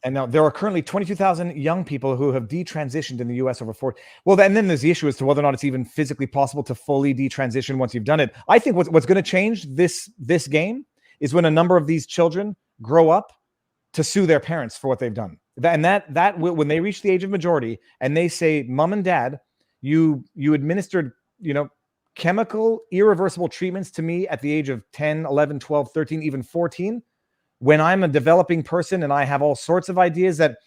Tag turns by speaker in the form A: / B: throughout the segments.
A: And now there are currently 22,000 young people who have detransitioned in the U.S. over 4. Well, and then there's the issue as to whether or not it's even physically possible to fully detransition once you've done it. I think what's going to change this game is when a number of these children grow up to sue their parents for what they've done. That will, when they reach the age of majority and they say, "Mom and Dad, you administered, chemical irreversible treatments to me at the age of 10, 11, 12, 13, even 14." When I'm a developing person and I have all sorts of ideas that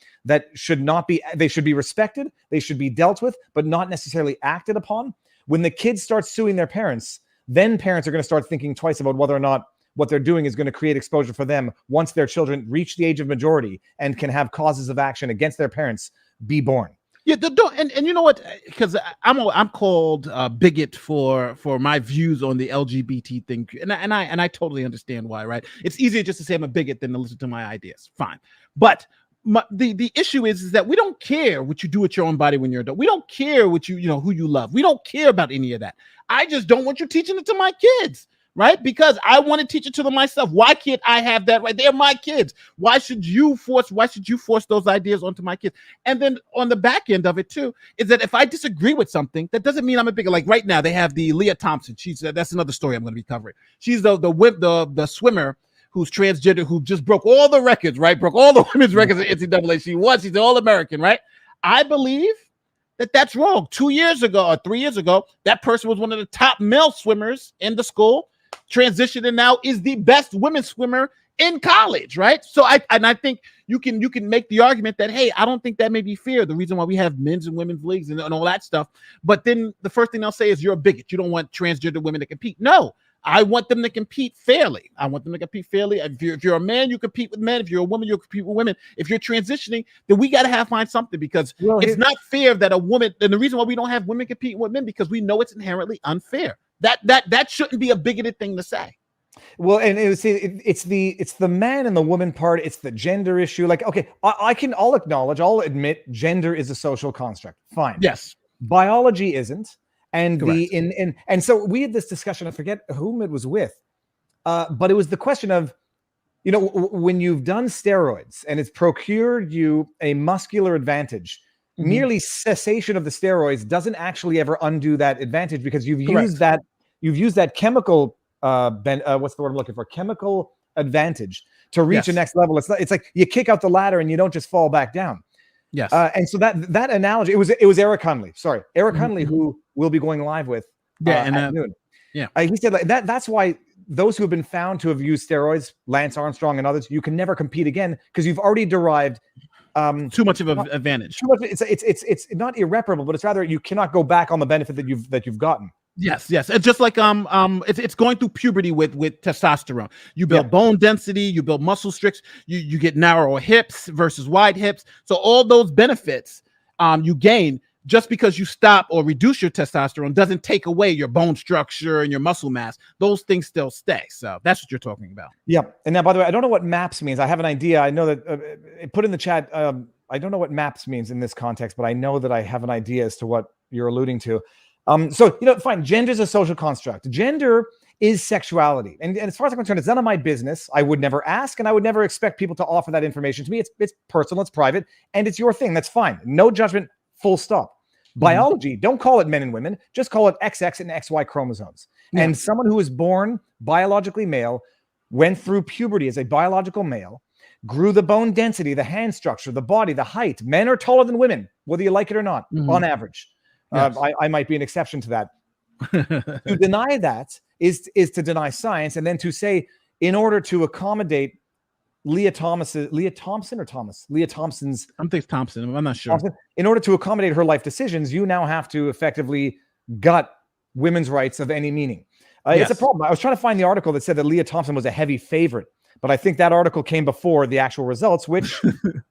A: should not be, they should be respected, they should be dealt with, but not necessarily acted upon. When the kids start suing their parents, then parents are going to start thinking twice about whether or not what they're doing is going to create exposure for them once their children reach the age of majority and can have causes of action against their parents be born.
B: Yeah, and you know what? Because I'm called bigot for my views on the LGBT thing, and I totally understand why. Right? It's easier just to say I'm a bigot than to listen to my ideas. Fine, but the issue is that we don't care what you do with your own body when you're adult. We don't care what who you love. We don't care about any of that. I just don't want you teaching it to my kids. Right? Because I want to teach it to them myself. Why can't I have that right? They're my kids. Why should you force those ideas onto my kids? And then on the back end of it too, is that if I disagree with something, that doesn't mean I'm a bigot. Like right now, they have the Leah Thompson. That's another story I'm going to be covering. She's the swimmer who's transgender, who just broke all the records, right? Broke all the women's records in NCAA. She's an All-American, right? I believe that's wrong. 2 years ago or 3 years ago, that person was one of the top male swimmers in the school. Transitioned and now is the best women's swimmer in college, right? So I think you can make the argument that, hey, I don't think that may be fair. The reason why we have men's and women's leagues and all that stuff. But then the first thing they'll say is you're a bigot. You don't want transgender women to compete. No, I want them to compete fairly. If you're a man, you compete with men. If you're a woman, you compete with women. If you're transitioning, then we got to find something, because it's not fair that a woman, and the reason why we don't have women competing with men, because we know it's inherently unfair. That shouldn't be a bigoted thing to say.
A: Well, and it's the man and the woman part. It's the gender issue. Like, okay, I'll admit gender is a social construct. Fine.
B: Yes.
A: Biology isn't. And
B: correct.
A: and so we had this discussion. I forget whom it was with, but it was the question of, when you've done steroids and it's procured you a muscular advantage, merely cessation of the steroids doesn't actually ever undo that advantage, because you've used that chemical what's the word I'm looking for? Chemical advantage to reach a next level. It's like you kick out the ladder and you don't just fall back down.
B: Yes.
A: And so that analogy, it was Eric Hunley. Sorry, Eric Hunley, who we'll be going live with at noon.
B: Yeah.
A: He said like that's why those who have been found to have used steroids, Lance Armstrong and others, you can never compete again, because you've already derived
B: too much of an advantage.
A: Too much, it's not irreparable, but it's rather you cannot go back on the benefit that you've gotten.
B: Yes. It's just like it's going through puberty with testosterone. You build bone density, you build muscle strength, you get narrower hips versus wide hips. So all those benefits you gain just because you stop or reduce your testosterone doesn't take away your bone structure and your muscle mass. Those things still stay. So that's what you're talking about.
A: Yeah. And now, by the way, I don't know what MAPS means. I have an idea. I know that put in the chat. I don't know what MAPS means in this context, but I know that I have an idea as to what you're alluding to. So, fine. Gender is a social construct. Gender is sexuality. And as far as I'm concerned, it's none of my business. I would never ask, and I would never expect people to offer that information to me. It's personal, it's private, and it's your thing. That's fine. No judgment, full stop. Biology, don't call it men and women, just call it XX and XY chromosomes. Yeah. And someone who was born biologically male, went through puberty as a biological male, grew the bone density, the hand structure, the body, the height. Men are taller than women, whether you like it or not, on average. Yes. I might be an exception to that. To deny that is to deny science, and then to say, in order to accommodate Leah Thompson's. I think
B: it's Thompson. I'm not sure. Thompson,
A: in order to accommodate her life decisions, you now have to effectively gut women's rights of any meaning. It's a problem. I was trying to find the article that said that Leah Thompson was a heavy favorite, but I think that article came before the actual results, which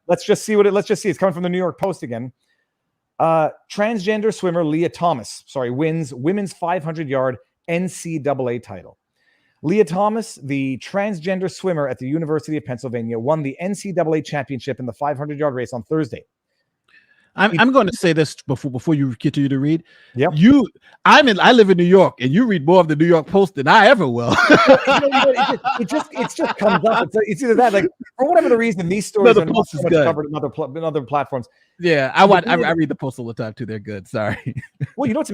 A: let's just see. It's coming from the New York Post again. Transgender swimmer Leah Thomas, wins women's 500-yard NCAA title. Leah Thomas, the transgender swimmer at the University of Pennsylvania, won the NCAA championship in the 500-yard race on Thursday.
B: I'm going to say this before you continue to read.
A: Yep.
B: I live in New York, and you read more of the New York Post than I ever will.
A: It just comes up. It's either that, like, for whatever the reason, these stories are not so much covered in other platforms.
B: Yeah, I read the Post all the time too. They're good. Sorry.
A: Well, what's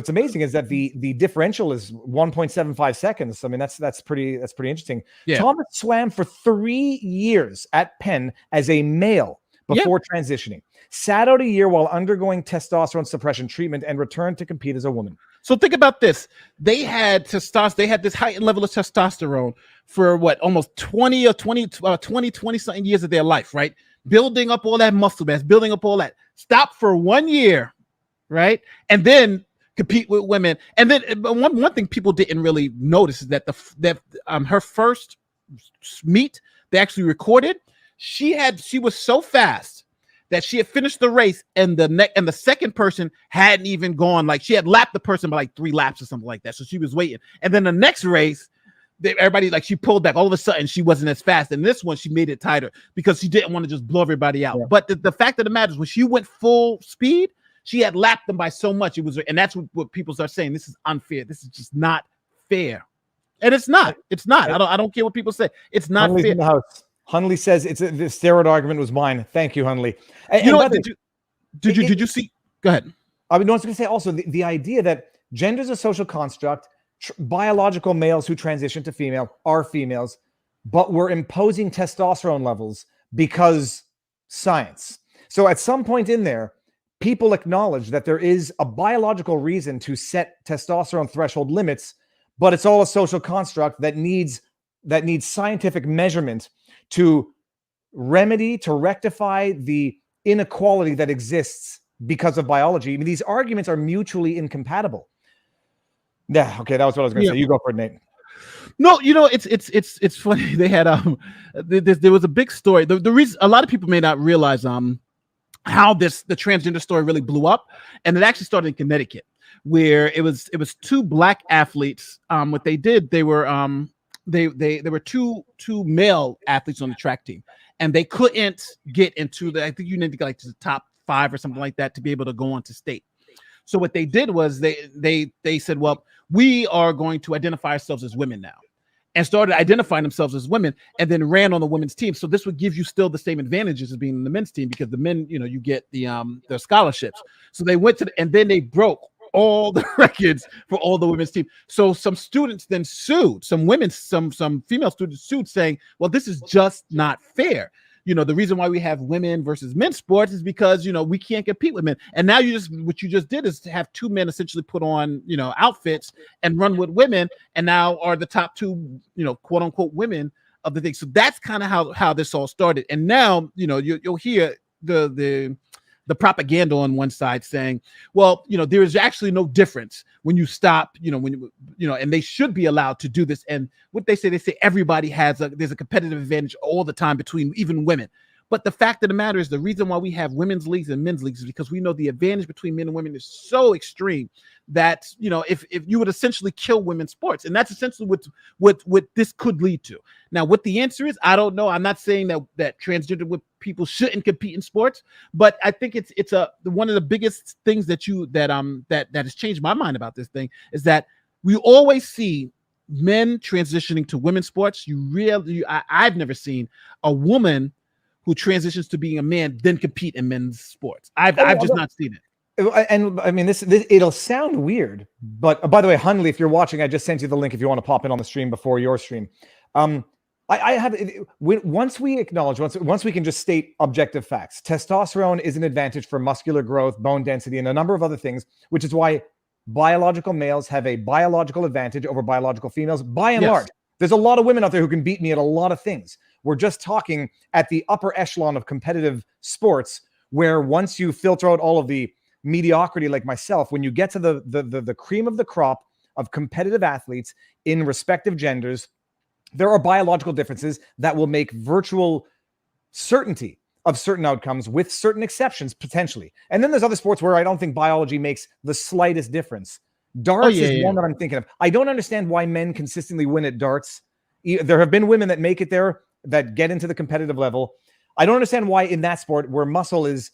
A: amazing is that the differential is 1.75 seconds. I mean, that's pretty interesting.
B: Yeah.
A: Thomas swam for 3 years at Penn as a male before transitioning. Sat out a year while undergoing testosterone suppression treatment and returned to compete as a woman.
B: So think about this. They had testosterone. They had this heightened level of testosterone for almost 20 something years of their life, right? Building up all that muscle mass, building up all that. Stop for 1 year, right? And then compete with women. And then one thing people didn't really notice is that her first meet they actually recorded. She was so fast that she had finished the race, and the second person hadn't even gone. Like, she had lapped the person by like 3 laps or something like that. So she was waiting. And then the next race, everybody, like, she pulled back. All of a sudden, she wasn't as fast. And this one, she made it tighter because she didn't want to just blow everybody out. Yeah. But the fact of the matter is, when she went full speed, she had lapped them by so much. And that's what people start saying. This is unfair. This is just not fair. And it's not. It's not. I don't care what people say. It's not fair.
A: In the house. Hunley says the steroid argument was mine. Thank you, Hunley.
B: Did you see? Go ahead.
A: I was going to say also the idea that gender is a social construct. Biological males who transition to female are females, but we're imposing testosterone levels because science. So at some point in there, people acknowledge that there is a biological reason to set testosterone threshold limits, but it's all a social construct that needs scientific measurement to rectify the inequality that exists because of biology. I mean, these arguments are mutually incompatible. Yeah, okay, that was what I was going to say. You go for it, Nate.
B: No, it's funny. They had there was a big story. The reason a lot of people may not realize how the transgender story really blew up, and it actually started in Connecticut, where it was 2 black athletes. What they did, they were there were two male athletes on the track team, and they couldn't get into I think you need to get like to the top 5 or something like that to be able to go on to state. So what they did was they said, well, we are going to identify ourselves as women now, and started identifying themselves as women, and then ran on the women's team. So this would give you still the same advantages as being in the men's team, because the men, you get their scholarships. So they went and then they broke all the records for all the women's team. So some students then sued, some female students sued, saying, well, this is just not fair. The reason why we have women versus men's sports is because, we can't compete with men. And now what you just did is to have 2 men essentially put on, outfits and run with women, and now are the top 2, quote unquote women of the thing. So that's kind of how this all started. And now, you'll hear the propaganda on one side saying, well, there is actually no difference when you stop, and they should be allowed to do this. And what they say everybody there's a competitive advantage all the time between even women. But the fact of the matter is, the reason why we have women's leagues and men's leagues is because we know the advantage between men and women is so extreme that, if you would essentially kill women's sports, and that's essentially what this could lead to. Now, what the answer is, I don't know. I'm not saying that transgender people shouldn't compete in sports, but I think it's one of the biggest things that has changed my mind about this thing is that we always see men transitioning to women's sports. I've never seen a woman who transitions to being a man then compete in men's sports. I've just not seen it.
A: And I mean, this it'll sound weird, but by the way, Hunley, if you're watching, I just sent you the link if you want to pop in on the stream before your stream. I have once we acknowledge, once we can just state objective facts, testosterone is an advantage for muscular growth, bone density, and a number of other things, which is why biological males have a biological advantage over biological females by and large. There's a lot of women out there who can beat me at a lot of things. We're just talking at the upper echelon of competitive sports, where once you filter out all of the mediocrity like myself, when you get to the cream of the crop of competitive athletes in respective genders, there are biological differences that will make virtual certainty of certain outcomes, with certain exceptions potentially. And then there's other sports where I don't think biology makes the slightest difference. Darts is one that I'm thinking of. I don't understand why men consistently win at darts. There have been women that make it there, that get into the competitive level. I don't understand why in that sport, where muscle is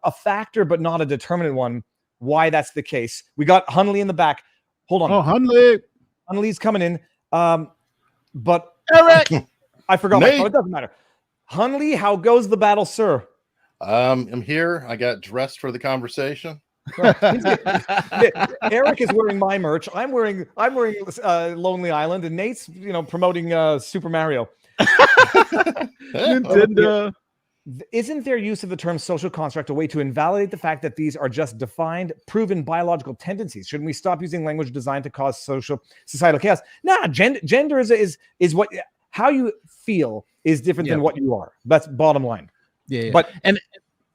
A: a factor, but not a determinant one. Why that's the case? We got Hunley in the back. Hold on.
B: Oh,
A: Hunley's coming in. But
B: Eric,
A: I forgot. It doesn't matter. Hunley, how goes the battle, sir?
C: I'm here. I got dressed for the conversation.
A: Eric is wearing my merch. I'm wearing Lonely Island, and Nate's promoting Super Mario.
B: Nintendo.
A: Isn't their use of the term social construct a way to invalidate the fact that these are just defined, proven biological tendencies? Shouldn't we stop using language designed to cause societal chaos? Nah, gender is what how you feel is different than what you are. That's bottom line.
B: Yeah.
A: But that's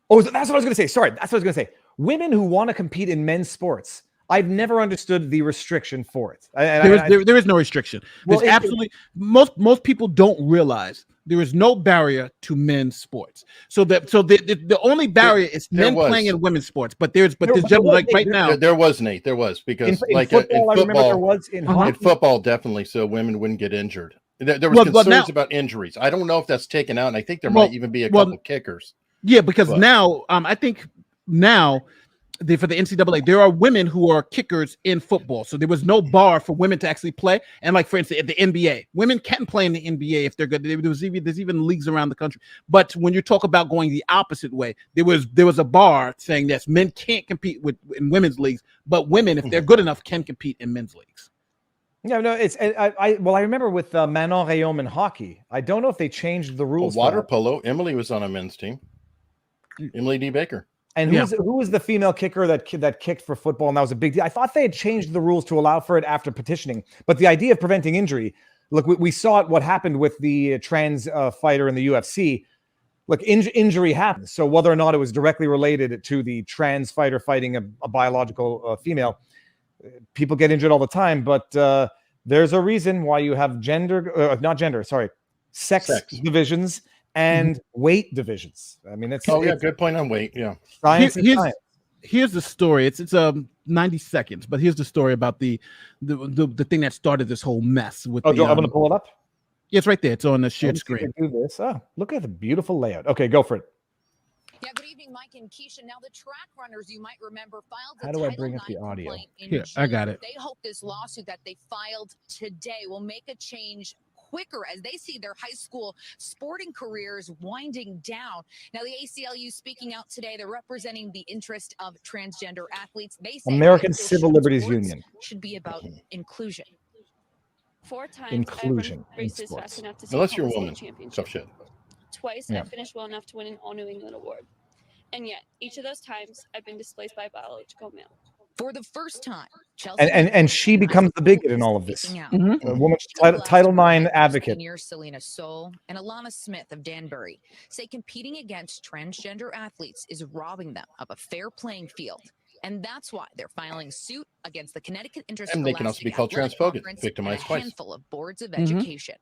A: what I was going to say. Sorry, that's what I was going to say. Women who want to compete in men's sports, I've never understood the restriction for it.
B: There is no restriction. There's absolutely most people don't realize there is no barrier to men's sports. So the only barrier is men playing in women's sports. But there's generally like right now.
C: There was, Nate. There was, because
A: in football, I remember there was in hockey.
C: In football, definitely, so women wouldn't get injured. There was concerns about injuries. I don't know if that's taken out, and I think there might even be a couple kickers.
B: Yeah, because now I think now for the NCAA, there are women who are kickers in football. So there was no bar for women to actually play. And like, for instance, at the NBA, women can play in the NBA if they're good. There's even leagues around the country. But when you talk about going the opposite way, there was a bar saying that men can't compete in women's leagues, but women, if they're good enough, can compete in men's leagues.
A: No, I remember with Manon Rhéaume in hockey. I don't know if they changed the rules.
C: Water polo. Emily was on a men's team. Emily D. Baker.
A: And who was the female kicker that kicked for football? And that was a big deal. I thought they had changed the rules to allow for it after petitioning. But the idea of preventing injury, look, we saw it. What happened with the trans fighter in the UFC? Look, injury happens. So whether or not it was directly related to the trans fighter fighting a biological female, people get injured all the time. But there's a reason why you have sex divisions and weight divisions. I mean, it's
C: good point on weight. Yeah,
A: science.
B: Here's the story. It's 90 seconds, but here's the story about the thing that started this whole mess with.
A: I'm going to pull it up.
B: Yeah, it's right there. It's on the shared screen.
A: Do this. Oh, look at the beautiful layout. Okay, go for it.
D: Yeah, good evening, Mike and Keisha. Now, the track runners, you might remember, filed
A: How do I bring up the audio?
B: Here, I got it.
D: They hope this lawsuit that they filed today will make a change quicker as they see their high school sporting careers winding down. Now, the ACLU speaking out today, they're representing the interest of transgender athletes. They say
A: American Civil Liberties Union
D: should be about inclusion.
E: 4 times
A: inclusion
E: I races fast enough to
C: unless you're a woman.
E: Championship.
C: Tough shit.
E: Twice I finished well enough to win an All New England award. And yet, each of those times, I've been displaced by a biological male.
D: For the first time, Chelsea
A: and she becomes the bigot in all of this.
B: Mm-hmm.
A: A woman's Title IX advocate.
D: Senior Selena Soul and Alana Smith of Danbury say competing against transgender athletes is robbing them of a fair playing field. And that's why they're filing suit against the Connecticut Interest.
C: And they can also be called transphobic, victimized twice.
D: A handful of boards of education.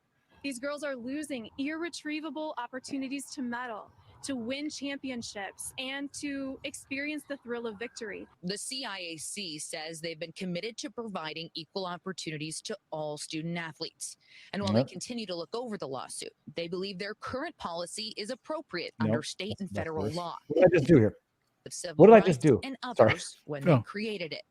F: These girls are losing irretrievable opportunities to medal, to win championships, and to experience the thrill of victory.
D: The CIAC says they've been committed to providing equal opportunities to all student athletes. And while they continue to look over the lawsuit, they believe their current policy is appropriate under state and federal law.
A: What did I just do here? What did I just do?
D: And others when they created it.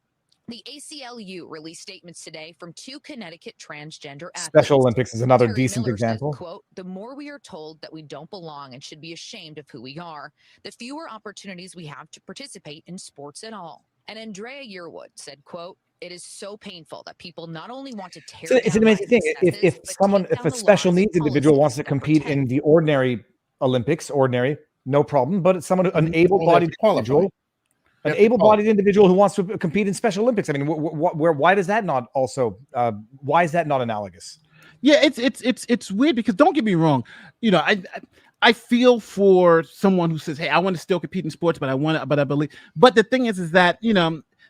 D: The ACLU released statements today from 2 Connecticut transgender athletes.
A: Special Olympics is another
D: Terry
A: decent
D: Miller
A: example.
D: Said, quote, the more we are told that we don't belong and should be ashamed of who we are, the fewer opportunities we have to participate in sports at all. And Andrea Yearwood said, quote, it is so painful that people not only want to tear
A: it's an amazing thing. If a special needs individual wants to compete in the ordinary Olympics, no problem. But it's an able-bodied individual. An able-bodied individual who wants to compete in Special Olympics. I mean, why does that not also? Why is that not analogous?
B: Yeah, it's weird because don't get me wrong. You know, I feel for someone who says, "Hey, I want to still compete in sports, but I believe." But the thing is that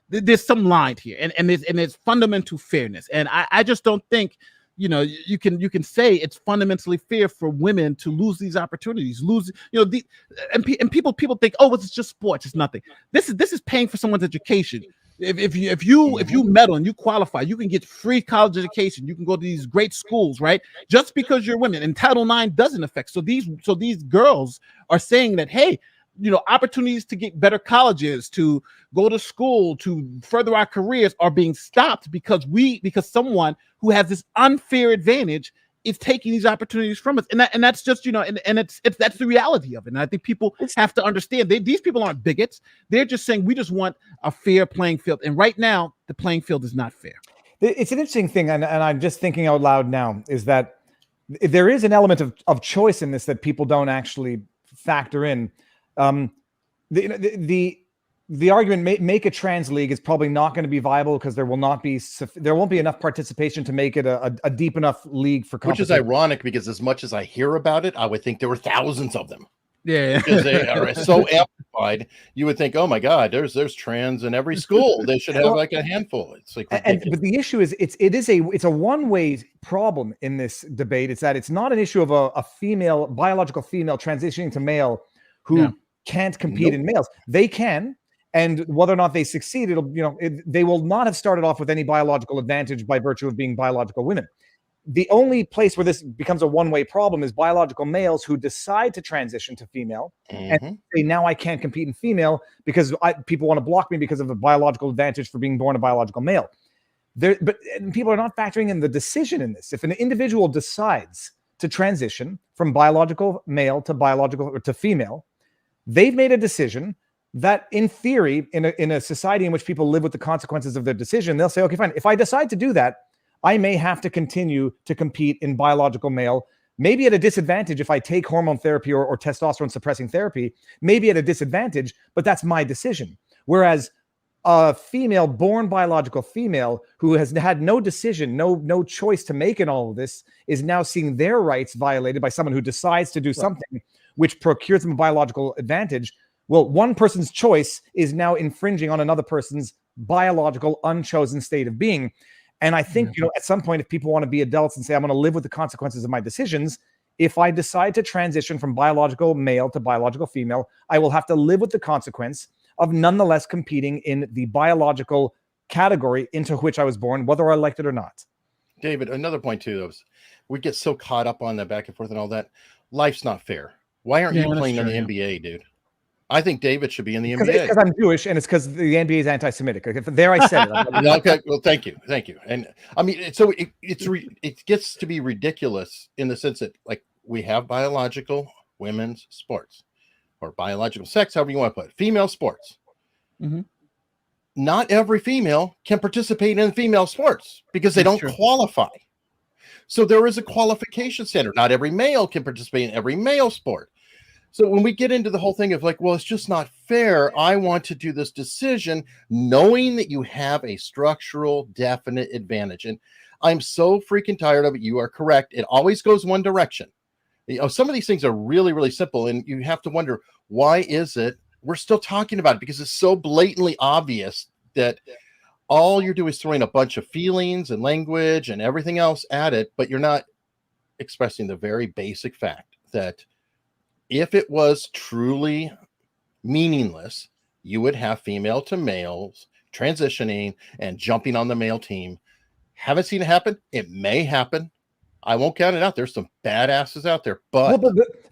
B: there's some line here, and there's fundamental fairness, and I just don't think. You can say it's fundamentally fair for women to lose these opportunities, and people think, oh, it's just sports, it's nothing. This is paying for someone's education. If you medal and you qualify, you can get free college education. You can go to these great schools, right? Just because you're women, and Title IX doesn't affect. So these girls are saying that, hey, opportunities to get better colleges, to go to school, to further our careers are being stopped because someone who has this unfair advantage is taking these opportunities from us. And that's just, that's the reality of it. And I think people have to understand these people aren't bigots. They're just saying, we just want a fair playing field. And right now the playing field is not fair.
A: It's an interesting thing. And I'm just thinking out loud now, is that there is an element of choice in this that people don't actually factor in. The argument make a trans league is probably not going to be viable because there won't be enough participation to make it a deep enough league for competition.
C: Which is ironic because as much as I hear about it, I would think there were thousands of them.
B: Yeah,
C: because they are so amplified. You would think, oh my God, there's trans in every school. They should have like a handful. It's like,
A: but the issue is it's a one-way problem in this debate. It's that it's not an issue of a biological female transitioning to male who can't compete in males. They can. And whether or not they succeed, they will not have started off with any biological advantage by virtue of being biological women. The only place where this becomes a one-way problem is biological males who decide to transition to female and say, now I can't compete in female because people want to block me because of a biological advantage for being born a biological male. But people are not factoring in the decision in this. If an individual decides to transition from biological male to biological or to female, they've made a decision that in theory, in a society in which people live with the consequences of their decision, they'll say, okay, fine. If I decide to do that, I may have to continue to compete in biological male, maybe at a disadvantage if I take hormone therapy or testosterone suppressing therapy, maybe at a disadvantage, but that's my decision. Whereas a female born biological female who has had no decision, no choice to make in all of this is now seeing their rights violated by someone who decides to do something which procures them a biological advantage. Well, one person's choice is now infringing on another person's biological, unchosen state of being. And I think, at some point, if people want to be adults and say, I'm going to live with the consequences of my decisions, if I decide to transition from biological male to biological female, I will have to live with the consequence of nonetheless competing in the biological category into which I was born, whether I liked it or not.
C: David, another point too, though, we get so caught up on the back and forth and all that. Life's not fair. Why aren't you playing in the NBA, dude? I think David should be in the NBA.
A: Because I'm Jewish, and it's because the NBA is anti-Semitic. There, I said it.
C: Okay, well, thank you. And I mean, so it gets to be ridiculous in the sense that, like, we have biological women's sports or biological sex, however you want to put it, female sports. Not every female can participate in female sports because they don't qualify. So there is a qualification standard. Not every male can participate in every male sport. So when we get into the whole thing of like, well, it's just not fair. I want to do this decision knowing that you have a structural definite advantage. And I'm so freaking tired of it. You are correct. It always goes one direction. Some of these things are really, really simple. And you have to wonder, why is it we're still talking about it? Because it's so blatantly obvious that all you're doing is throwing a bunch of feelings and language and everything else at it, but you're not expressing the very basic fact that if it was truly meaningless, you would have female to males transitioning and jumping on the male team. Haven't seen it happen. It may happen. I won't count it out. There's some badasses out there, but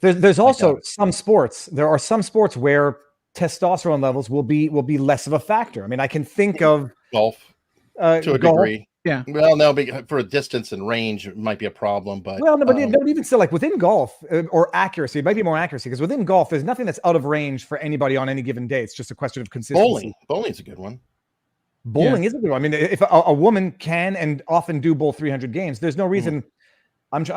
A: there's also some sports. There are some sports where testosterone levels will be less of a factor. I mean, I can think of
C: golf to a degree.
B: Yeah.
C: Well, no, for a distance and range, it might be a problem. But
A: but even still, like within golf or accuracy, it might be more accuracy because within golf, there's nothing that's out of range for anybody on any given day. It's just a question of consistency.
C: Bowling's a good one.
A: Bowling is a good one. I mean, if a woman can and often do bowl 300 games, there's no reason. But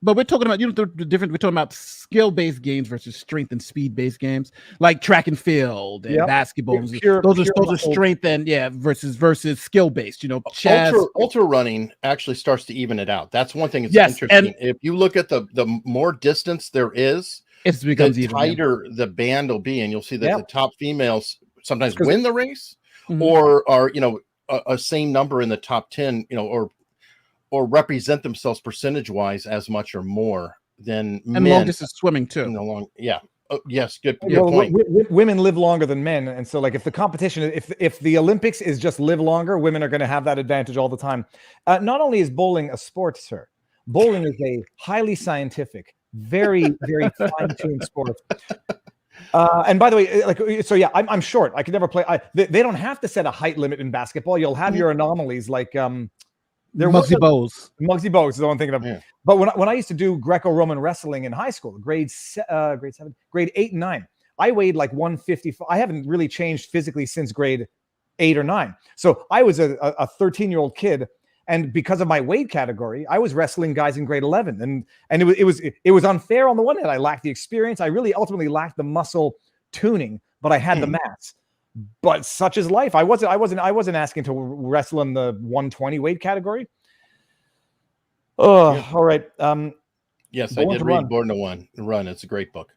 A: we're talking about the difference. We're talking about skill-based games versus strength and speed-based games, like track and field and basketball. Those are strength and versus skill-based.
C: Ultra running actually starts to even it out. That's one thing that's interesting. And if you look at the more distance there is, the tighter the band will be, and you'll see that the top females sometimes win the race, or are a same number in the top 10, or represent themselves percentage-wise as much or more than men.
B: And long distance swimming too.
C: Yes, good point.
A: Women live longer than men, and so like if the competition, if the Olympics is just live longer, women are going to have that advantage all the time. Not only is bowling a sport, sir, bowling is a highly scientific, very, very fine-tuned sport. And by the way, like, so yeah, I'm short. I could never play. They don't have to set a height limit in basketball. You'll have your anomalies, like there was
B: Muggsy Bogues.
A: Muggsy Bogues is the one I'm thinking of.
C: Yeah.
A: But when I used to do Greco-Roman wrestling in high school, grade 7, grade 8 and 9, I weighed like 155. I haven't really changed physically since grade 8 or 9. So I was a 13-year-old kid, and because of my weight category, I was wrestling guys in grade 11, and it was unfair on the one hand. I lacked the experience. I really ultimately lacked the muscle tuning, but I had the mass. But such is life. I wasn't asking to wrestle in the 120 weight category. Oh, yeah. All right.
C: Yes, I did read Born to Run. It's a great book.